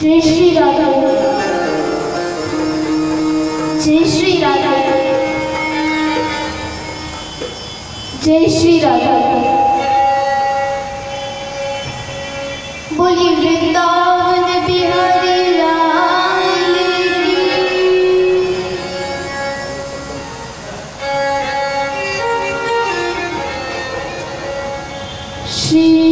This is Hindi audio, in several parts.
जय श्री राधा, जय श्री राधा, जय श्री राधा। बोली वृंदावन बिहारी लाल की। श्री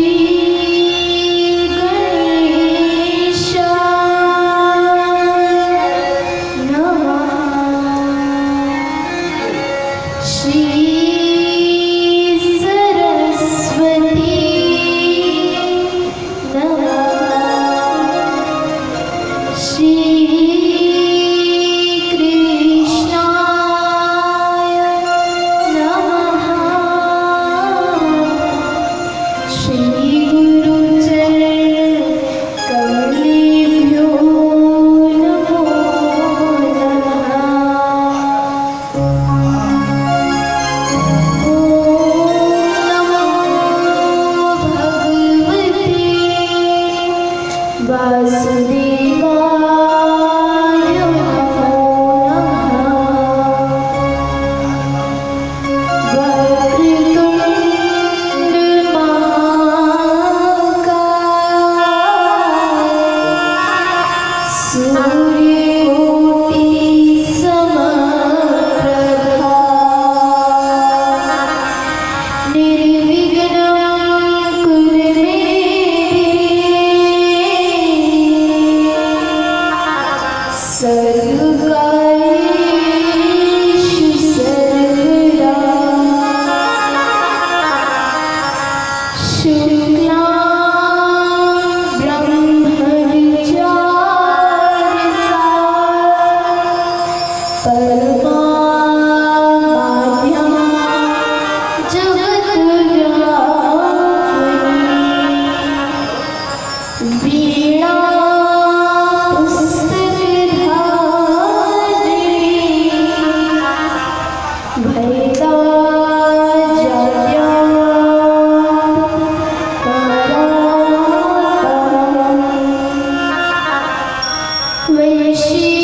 श्री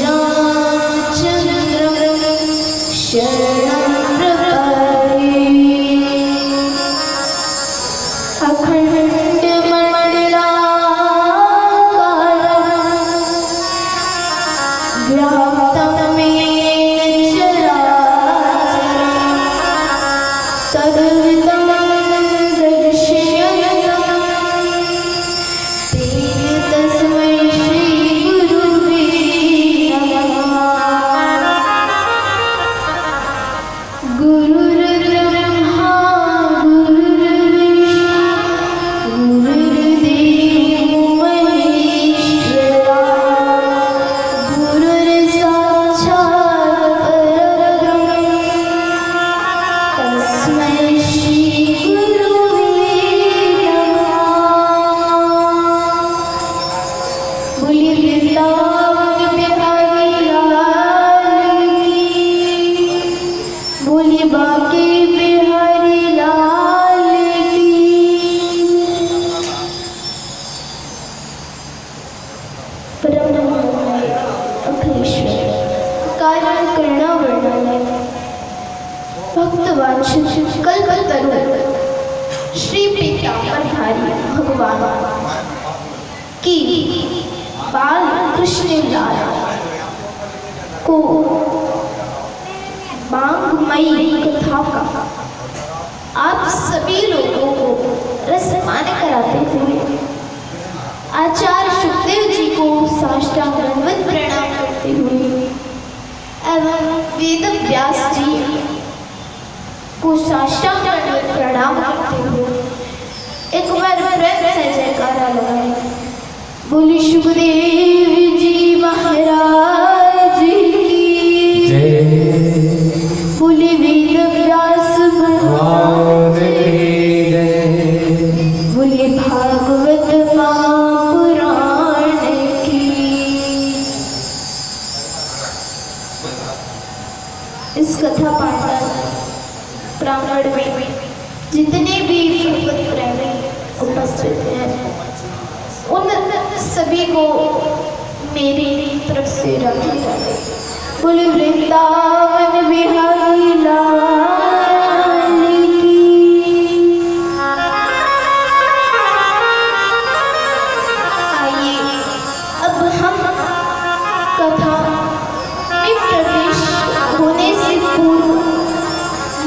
राम व्याप्तं येन चराचरं तद्विदं दर्शयन्तं तेन तस्मै श्रीगुरुवे नमः। गुरुर्ब्रह्मा गुरुर्विष्णु गुरुर्देवो महेश्वरा गुरुर्साक्षात् परब्रह्म तस्मै श्रीगुरुवे नमः। बोलिए वृंदावन बिहारी लाल की, बोलिए बांके बिहारी लाल की। परम नमोमय अखिलेश्वर कारण करुणावर्णन भक्तवांछित कल्पतरु श्री पीतांबरधारी भगवान की बाल कृष्ण लाल को मांगमयी कथा का आप सभी लोगों को रसपान कराते हुए आचार्य सुखदेव जी को साष्टांग दंडवत प्रणाम करते हुए एवं वेद व्यास जी को साष्टांग दंडवत प्रणाम करते हुए एक बार प्रेम से जयकारा लगाए। बोली सुखदेव जी महाराज की जय। बोली वेद व्यास भगवान की जय। बोलिए भागवत महापुराण की। इस कथा पाठ प्रांगण में जितने भी भगवत प्रेमी उपस्थित हैं उन सभी को मेरी तरफ से राधे राधे। बोले वृंदावन बिहारी लाल की। आइए अब हम कथा में प्रवेश होने से पूर्व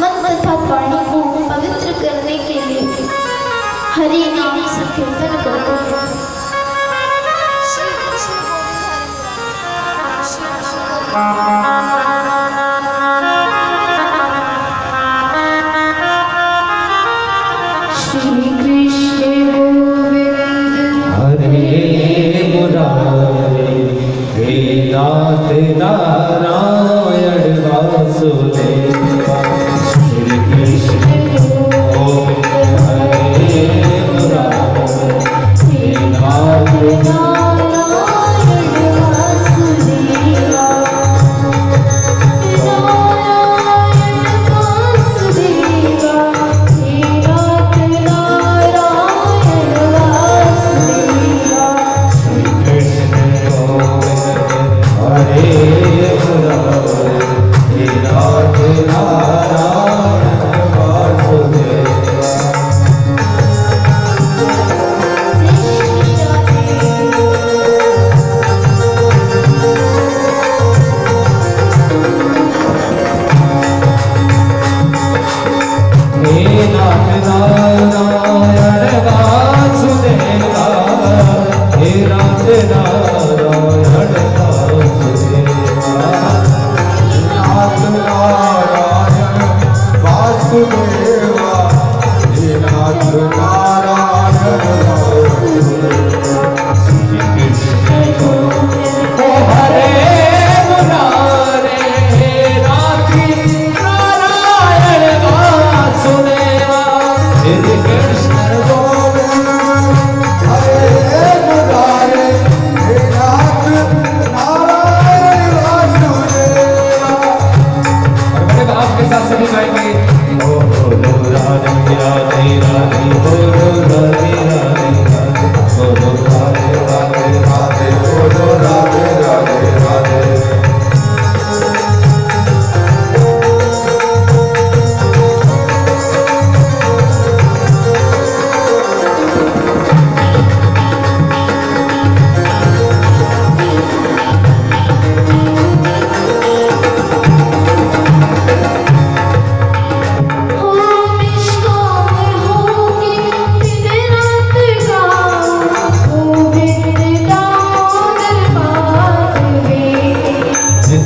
मन तथा वाणी को पवित्र करने के लिए हरि नाम संकीर्तन करते हैं। श्री कृष्ण गोविंद हरे मुरारे वेदांत नारायण वासुदेवा श्री कृष्ण गोविंद हरे मुरारे वेदांत नारायण वासुदेवा हरे मुरारे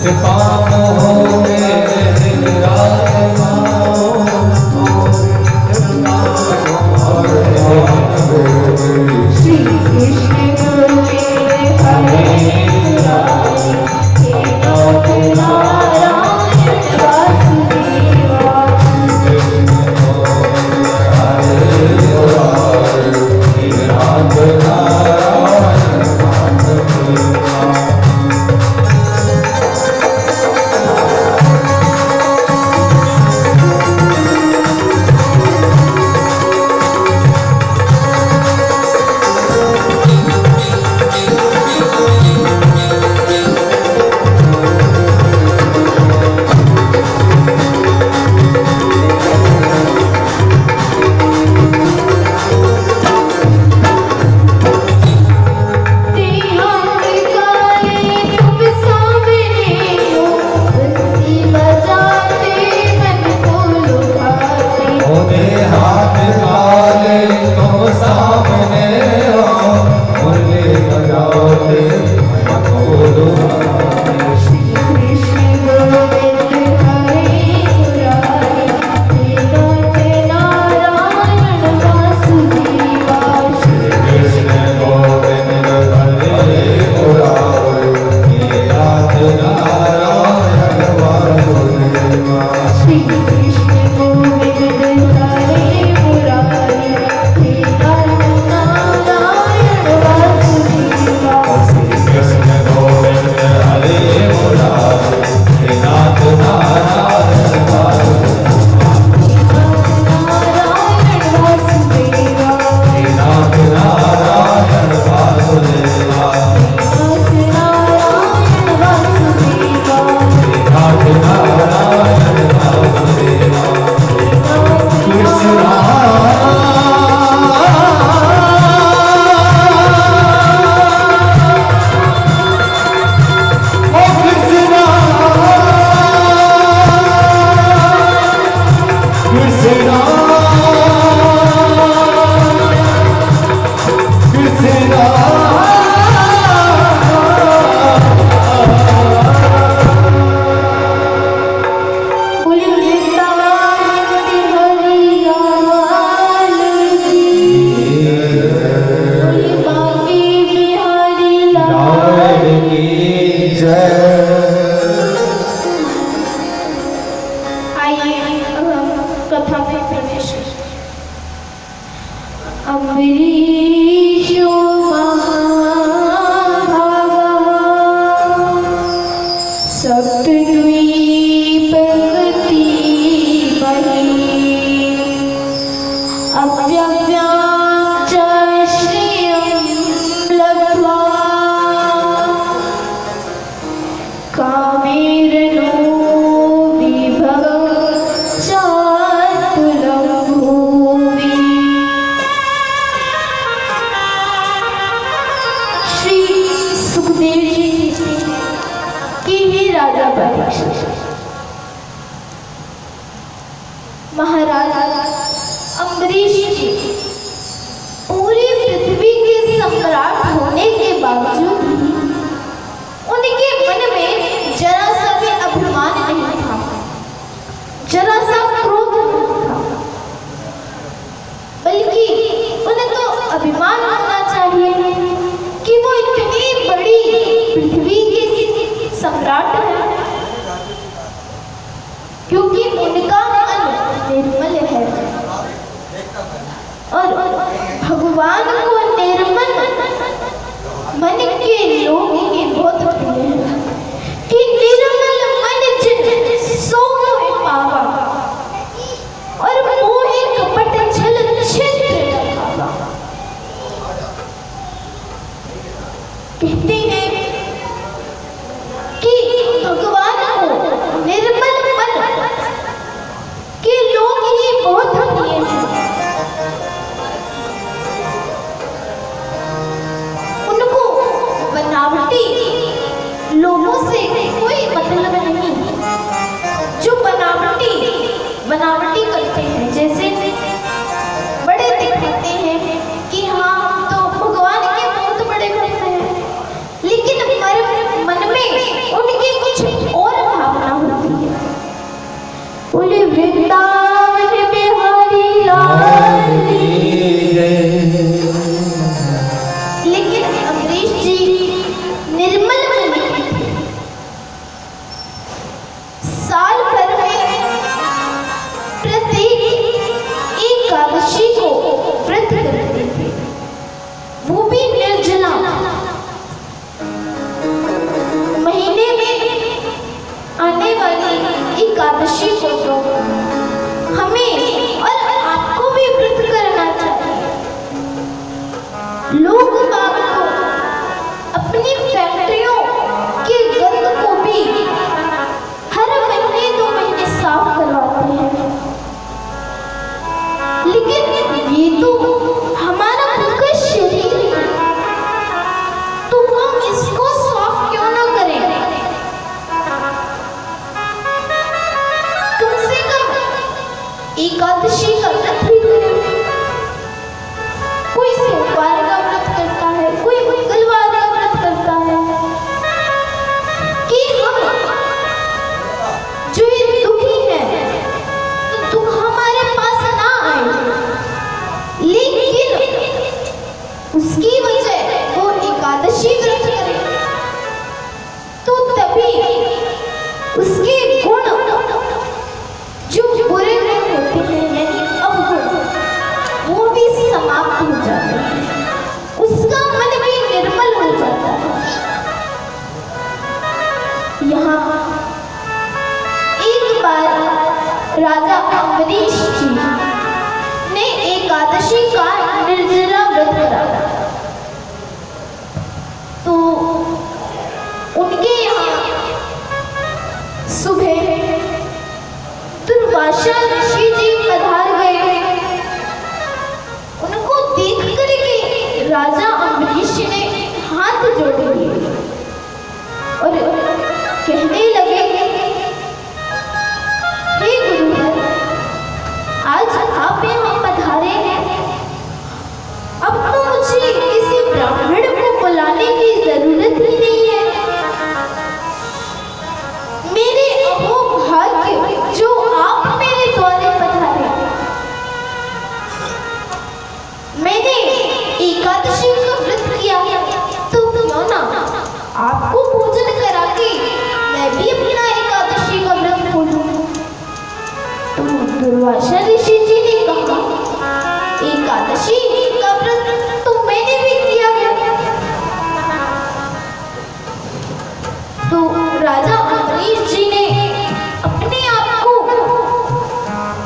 निष्काम होवे दिन रात माओ श्री कृष्ण गोविंद हरे मुरारी हे नाथ नारायण वासुदेवा अम्बरीशो महाभागा सप्तद्वीपवती मही अव्यव्यां च श्रियं लब्ध्वा कामेरनो विभवं चातुलं भूमि। श्री सुखदेव जी की ही राजा परीक्षित महाराज अम्बरीश जी पूरी पृथ्वी के सम्राट होने के बावजूद भी उनके मन में जरा सा भी अभिमान नहीं था, जरा सा क्रोध नहीं था, बल्कि उन्हें तो अभिमान होना चाहिए कि वो इतनी बड़ी पृथ्वी के सम्राट है, क्योंकि उनका मन निर्मल है और भगवान को निर्मल मन के लोग ही बहुत प्रिय है कि निर्मल मन जिन सो मोहि पावा और मोहि कपट छल छिद्र न भावा। कहते हैं कि भगवान को निर्मल मन के लोग ही बहुत प्रिय हैं। उनको बनावटी लोगों से कोई मतलब नहीं, जो बनावटी करते हैं, जैसे बड़े दिखाते हैं कि हाँ तो भगवान के बहुत बड़े भक्त हैं, लेकिन मन में उनके कुछ आने वाली एकादशी को तो हमें और आपको भी व्रत करना चाहिए। लोग बाग को अपनी फैक्ट्रियों के गंद को भी हर महीने 2 महीने साफ करवाते हैं, लेकिन ये तो हमारा खुद का शरीर है, तो हम इसको साफ क्यों ना करें। कम से कम एकादशी का व्रत भी करें। कोई सोमवार का व्रत करता है, कोई मंगलवार का व्रत करता है, कि हम जो ये दुखी हैं तो दुख हमारे पास ना आए, लेकिन उसकी वजह वो एकादशी व्रत करे तो तभी उसके गुण जो बुरे गुण होते हैं यानी अवगुण वो भी समाप्त हो जाते हैं, उसका मन भी निर्मल हो जाता है। यहाँ एक बार राजा अम्बरीश जी ने एकादशी का निर्जला व्रत करा, तो उनके यहाँ सुबह दुर्वासा ऋषि जी पधार गए। उनको देख करके राजा अम्बरीश ने हाथ जोड़ लिए और कहने लगे, हे गुरुवर, आज आप यहाँ पधारे हैं, अब तो मुझे किसी ब्राह्मण को बुलाने की जरूरत ही नहीं है। मेरे अहो भाग्य जो आप मेरे द्वारे पधारे। मैंने एकादशी का व्रत किया है, तो क्यों ना आपको भोजन करा के मैं भी अपना एकादशी का व्रत खोलूं। तो दुर्वासा ऋषि जी ने कहा, एकादशी का व्रत तो मैंने भी किया है। तो राजा अम्बरीश जी ने अपने आप को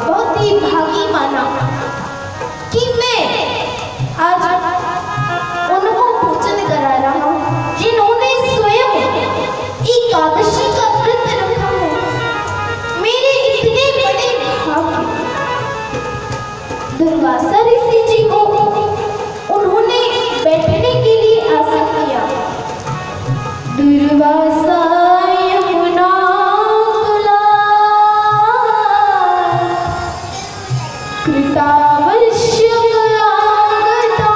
बहुत ही भागी माना कि मैं आज उनको भोजन करा रहा हूँ जिन्होंने स्वयं एकादशी का व्रत रखा है। मेरे इतने बड़े भाग्य। दुर्वासा ऋषि जी को उन्होंने बैठने के लिए आसन दिया। दुर्वासा यमुना कृतावश्य आगता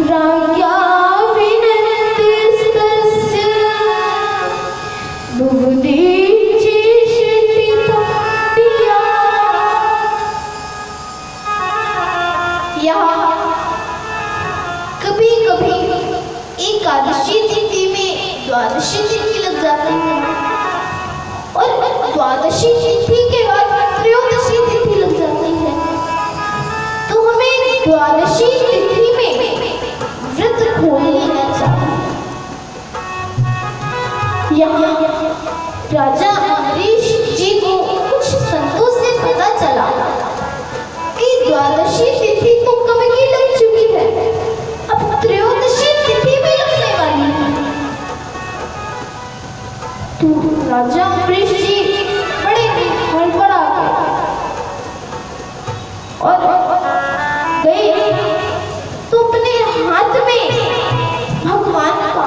राज्ञा विनतिस्तस्य बुद्धि चिष्टितोऽप्या। यहाँ कभी कभी एकादशी तिथि में द्वादशी तिथि लग जाती है और द्वादशी तिथि के बाद त्रयोदशी तिथि लग जाती है, तो हमें द्वादशी तिथि में व्रत खोल लेना चाहिए। यहाँ राजा अम्बरीश जी को कुछ संतों से पता चला कि द्वादशी तिथि तो कब की लग चुकी है, अब त्रयोदशी तिथि भी लगने वाली है। तो राजा अम्बरीश जी बड़े हड़बड़ा गए और गए तो अपने हाथ में भगवान का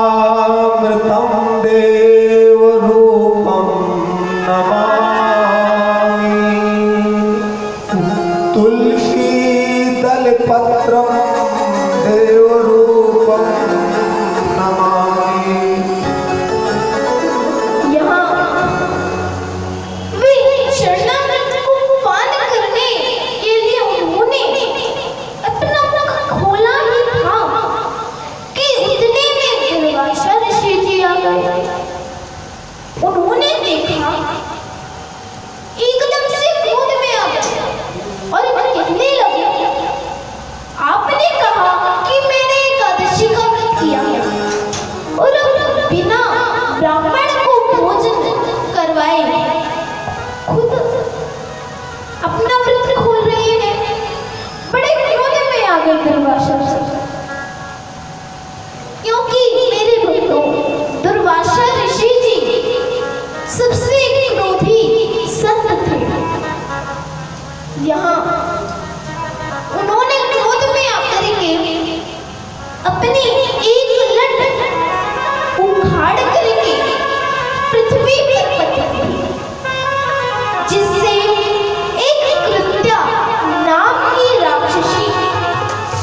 चरणामृतं देवरूपं नमामि तुलसीदलपत्रं देवरूपं नमामि। यहाँ वे शरणागत को पान करने के लिए उन्होंने अपना मुख खोला ही था कि इतने में दुर्वासा ऋषि जी आ गए। उन्होंने देखा, एकदम से क्रोध में आ गए और कहने लगे, आपने कहा कि मैं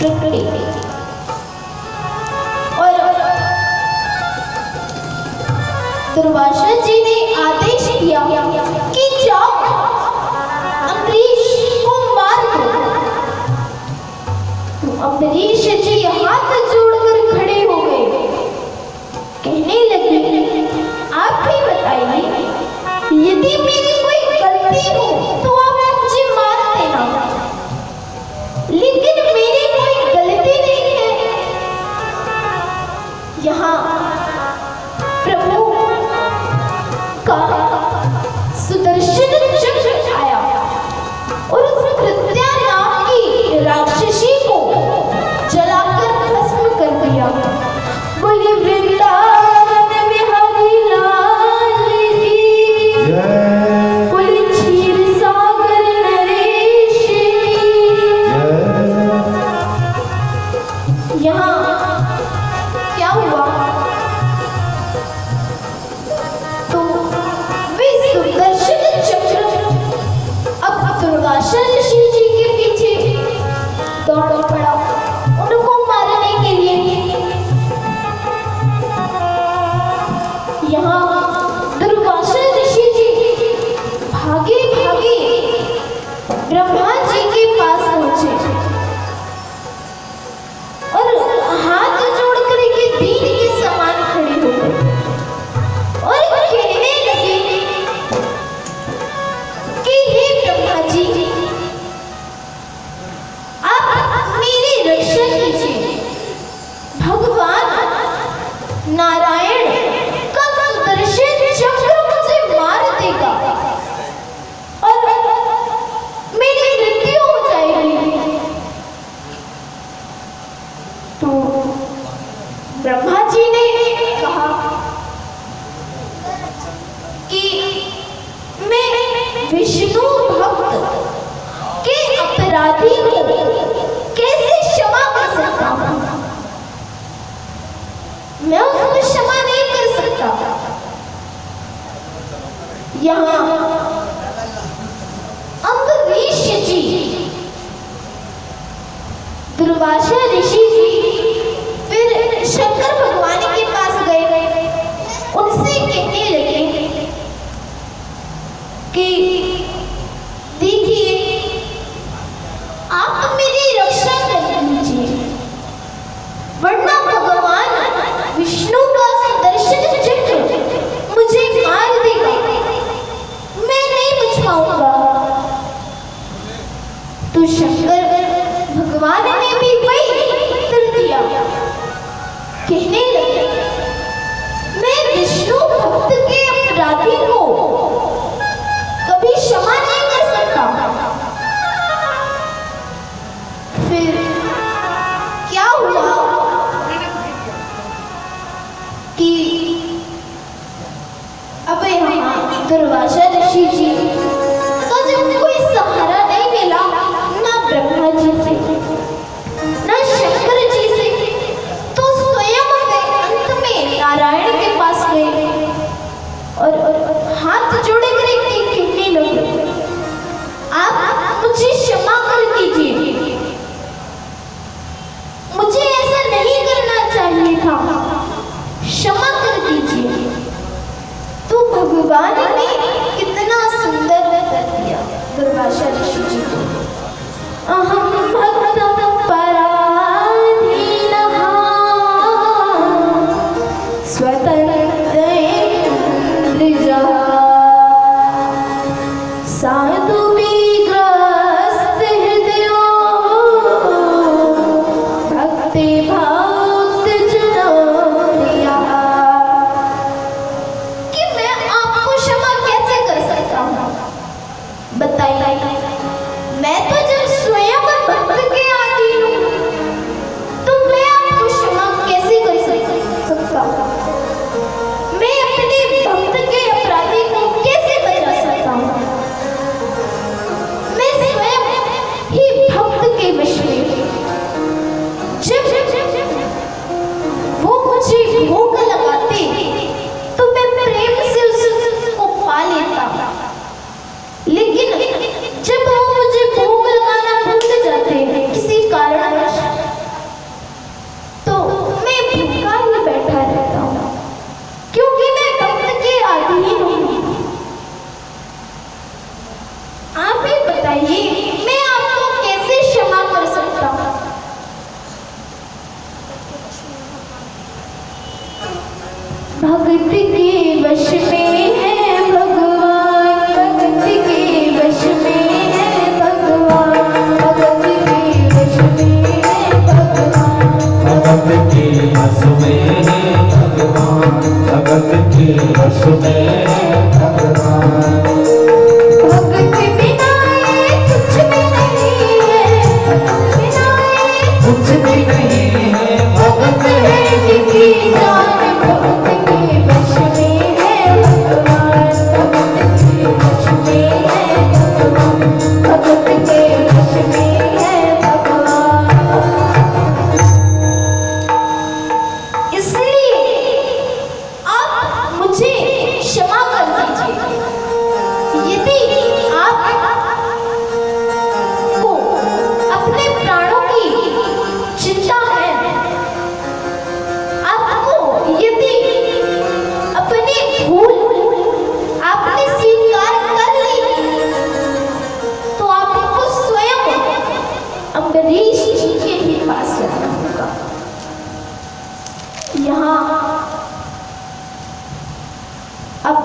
प्रकटे और दुर्वासा जी ने आदेश दिया कि जाओ अम्बरीश को मार दो। तो अम्बरीश जी हाथ जोड़कर खड़े हो गए, कहने लगे आप भी बताइए, यदि मेरी कोई गलती हो तो आप मुझे मार देना, लेकिन मेरी कोई गलती नहीं है। यहाँ प्रभु का सुदर्शन चक्र आया और उस कृत्या नाम की राक्षसी को जलाकर भस्म कर दिया। बोलिए वृंदावन बिहारी लाल की, बोलिए क्षीर सागर नरेश की। यहाँ क्या हुआ, तो वे सुदर्शन चक्र अब दुर्वासा ऋषि जी के पीछे दौड़ पड़ा उनको मारने के लिए। यहाँ दुर्वासा ऋषि जी भागे भागे ब्रह्मा जी के पास पहुंचे और हाथ जोड़कर के दीन के समान खड़े हो गए और कहने लगे कि हे ब्रह्मा जी, आप मेरी रक्षा कीजिए। भगवान नारायण का सुदर्शन चक्र मुझे मार देगा और मेरी मृत्यु हो जाएगी। तो ब्रह्मा जी ने कहा कि मैं विष्णु भक्त के अपराधी को कैसे क्षमा कर सकता हूं, मैं उसको क्षमा नहीं कर सकता। यहाँ अम्बरीश जी दुर्वासा ऋषि जी फिर शंकर भगवान के पास गए, उनसे कहने लगे कि देखिए आप मेरी रक्षा कर लीजिए, वरना भगवान विष्णु का सुदर्शन चक्र मुझे मार देगा, मैं नहीं बच पाऊंगा। तो शंकर भगवान ने भी वही उत्तर दिया, कहने लगे मैं विष्णु भक्त के अपराधी को कभी क्षमा नहीं कर सकता। फिर क्या हुआ कि अब यहाँ दुर्वासा ऋषि जी का जब कोई सहारा नहीं मिला, ना ब्रह्मा जी से ना शंकर जी से, तो स्वयं वे अंत में नारायण के पास गए और हाथ जोड़े करके कहने लगे आप मुझे क्षमा कर दीजिए, मुझे ऐसा नहीं करना चाहिए था, क्षमा कर दीजिए। तो भगवान ने कितना सुंदर भगत के वश में है भगवान, भगत के वश में है भगवान, भगत के वश में है भगवान, भगत के वश में है भगवान, भगत के वश में है भगवान। भगत बिना ये कुछ भी नहीं है, भगत बिना ये कुछ भी नहीं है, भगत है जिसकी जान, भगत के वश में है भगवान, भगत के वश में है भगवान, भगत के वश में है भगवान। इसलिए आप मुझे क्षमा कर दीजिए यदि आपको अपने प्राणों की चिंता है, आपको यदि अपनी भूल आपने स्वीकार कर ली तो आपको स्वयं अम्बरीश जी के ही पास जाना होगा। यहाँ अब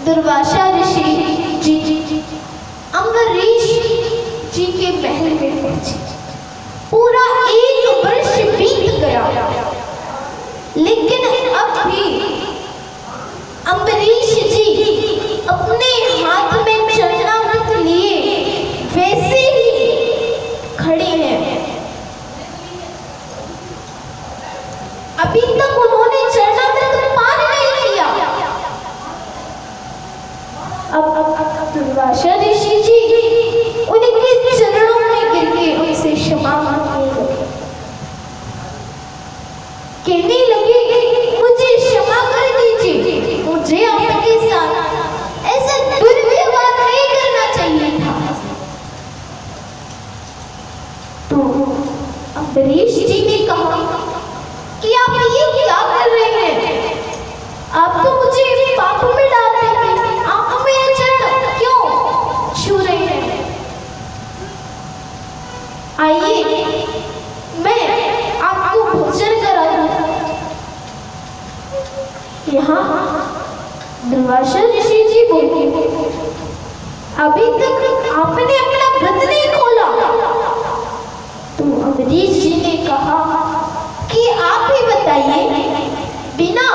दुर्वासा ऋषि जी अम्बरीश जी के महल में पहुंचे। पूरा 1 वर्ष बीत गया, लेकिन अब भी अम्बरीश जी अपने हाथ में चरणामृत लिए वैसे ही खड़े हैं। अभी तक उन्होंने चरणामृत पान नहीं किया। अब दुर्वासा ऋषि जी उनके चरणों में गिर के उनसे क्षमा मांगने लगे, कहने लगे मुझे क्षमा कर दीजिए, मुझे आपके साथ ऐसा दुर्व्यवहार नहीं करना चाहिए था। तो अम्बरीश जी ने कहा कि आप ये क्या कर रहे हैं, आप तो मुझे पाप में डाल रहे हैं, आप मेरे चरण क्यों छू रहे हैं। आइए मैं आपको भोजन करा दूं। यहाँ दुर्वासा ऋषि जी बोले अभी तक आपने अपना व्रत नहीं खोला। तो अम्बरीश जी ने कहा कि आप ही बताइए, बिना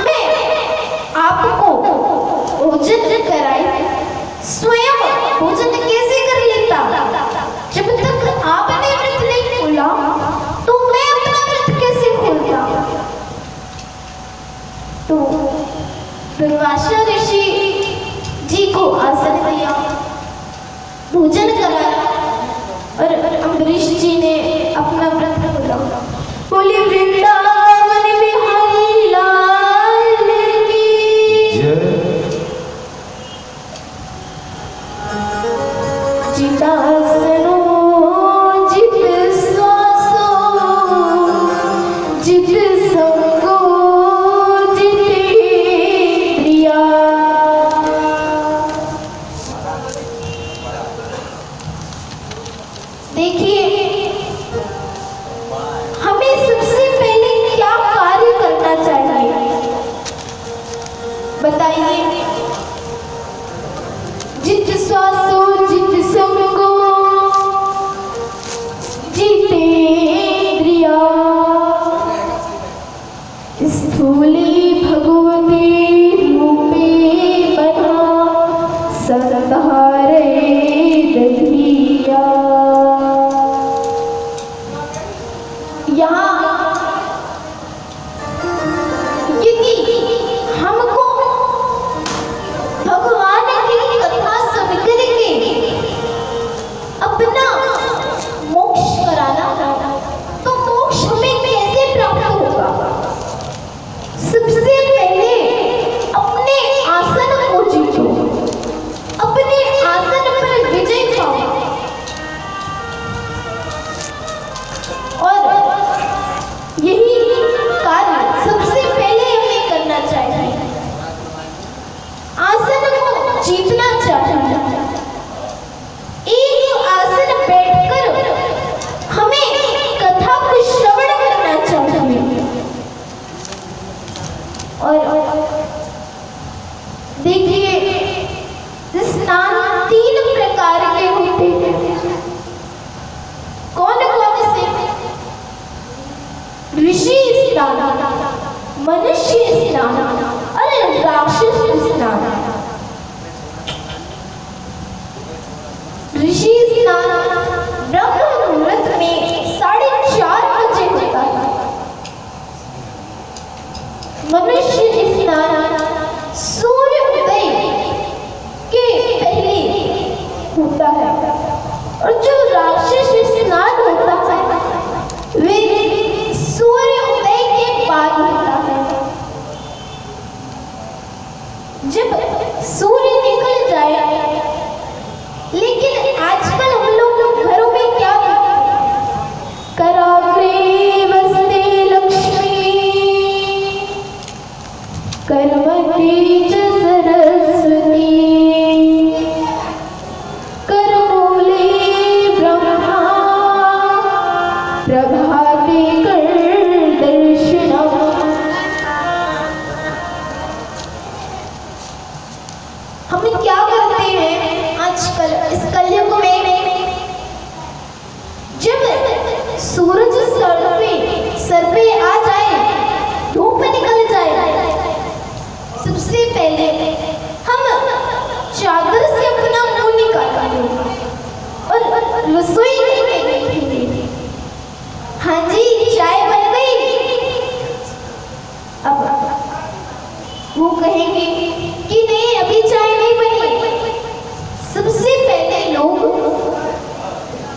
मैं आपको भोजन कराए स्वयं भोजन कैसे कर लेता। जब तक आपने व्रत नहीं खोला तो मैं अपना व्रत कैसे खोलता। तो दुर्वासा ऋषि जी को आसन दिया, भोजन कराया और अम्बरीश जी ने अपना व्रत खोला। बोले वृंदावन बिहारी लाल की जय। जितासनो जित श्वासो जित संगो जितेंद्रिया। देखिए हमें सबसे पहले क्या कार्य करना चाहिए बताइए। जित श्वासो जित संगो जितेंद्रिया। स्थूली भगवती रूपे बना संधारे दधिया। यहाँ यदि हमको भगवान की कथा सुन करके अपना मोक्ष कराना है तो मोक्ष हमें कैसे प्राप्त होगा। सबसे पहले अपने आसन को जीतो, अपने आसन पर विजय पाओ और स्नान, मनुष्य स्नान, अरे राक्षस स्नान, ऋषि स्नान ब्रह्म मुहूर्त में 4:30 बजे होता है। मनुष्य स्नान सूर्य उदय के पहले होता है और जो राक्षस स्नान होता है वे सूर्य उदय के बाद होता है। जब सूर्य निकल जाए, लेकिन आजकल हम लोग घरों में क्या करते हैं? कराग्रे वसते लक्ष्मी कर्मणि च सरस्वती करमूले ब्रह्मा प्रभाते कर दर्शनम। हम क्या करते हैं आजकल इस कलयुग में? जब सूरज सर पे आ जाए, धूप निकल जाए, सबसे पहले हम चादर से अपना मुंह निकालेंगे और रसोई में बैठेंगे। हाँ जी, चाय बन गई। अब वो कहेंगे कि नहीं, अभी चाय नहीं बनी। सबसे पहले लोग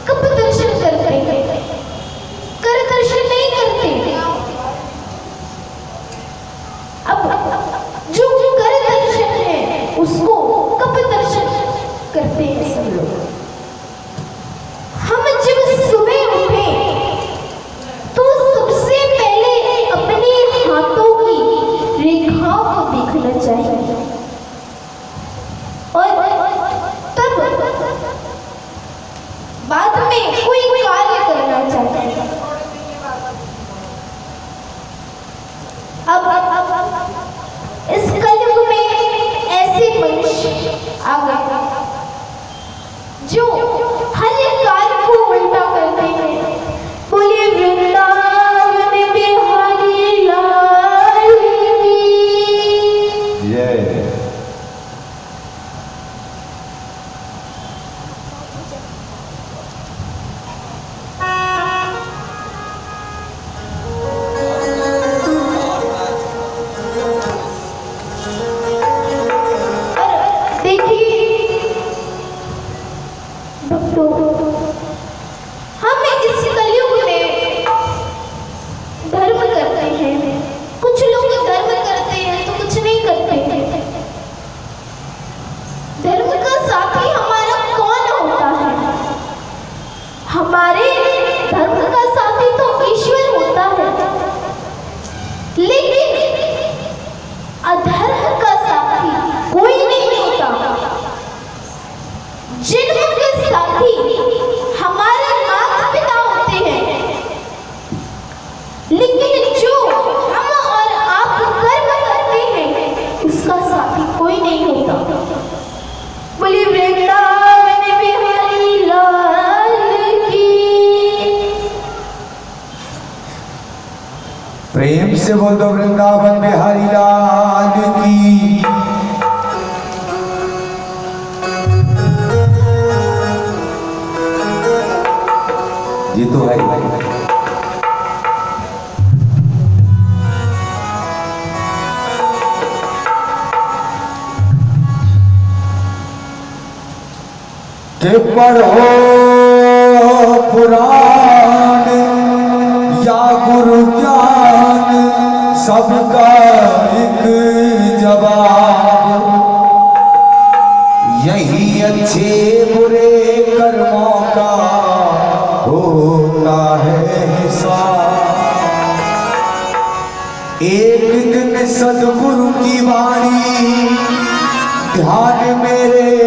कब दर्शन करते हैं? कर दर्शन नहीं करते। अब जो कर दर्शन है उसको कब दर्शन करते हैं सब लोग? हम जब सुबह उठे तो सबसे पहले अपने हाथों की रेखाओं को देखना चाहिए और तब बाद में कोई कार्य करना चाहिए। अब इस कलयुग में ऐसे मनुष्य आ गए जो हर कार्य को उल्टा करते हैं। बोलिए वृंदावन बिहारी लाल की जय। हम इस कलयुग में धर्म करते हैं। कुछ लोग धर्म करते हैं तो कुछ नहीं करते हैं। धर्म का साथी हमारा कौन होता है? हमारे धर्म का साथी तो ईश्वर होता है, लेकिन अधर्म का साथी कोई नहीं होता। जन्म के साथी हमारे माता पिता होते हैं, लेकिन जो हम और आप कर्म करते हैं उसका साथी कोई नहीं होता। बोलिए वृंदावन बिहारी लाल की। प्रेम से बोल दो वृंदावन बिहारी लाल की। ये तो है कि पढ़ो पुराण या गुरु ज्ञान, सबका एक जवाब। यही अच्छे बुरे कर्मों का होता है हिसाब। एक दिन सद्गुरु की वाणी ध्यान मेरे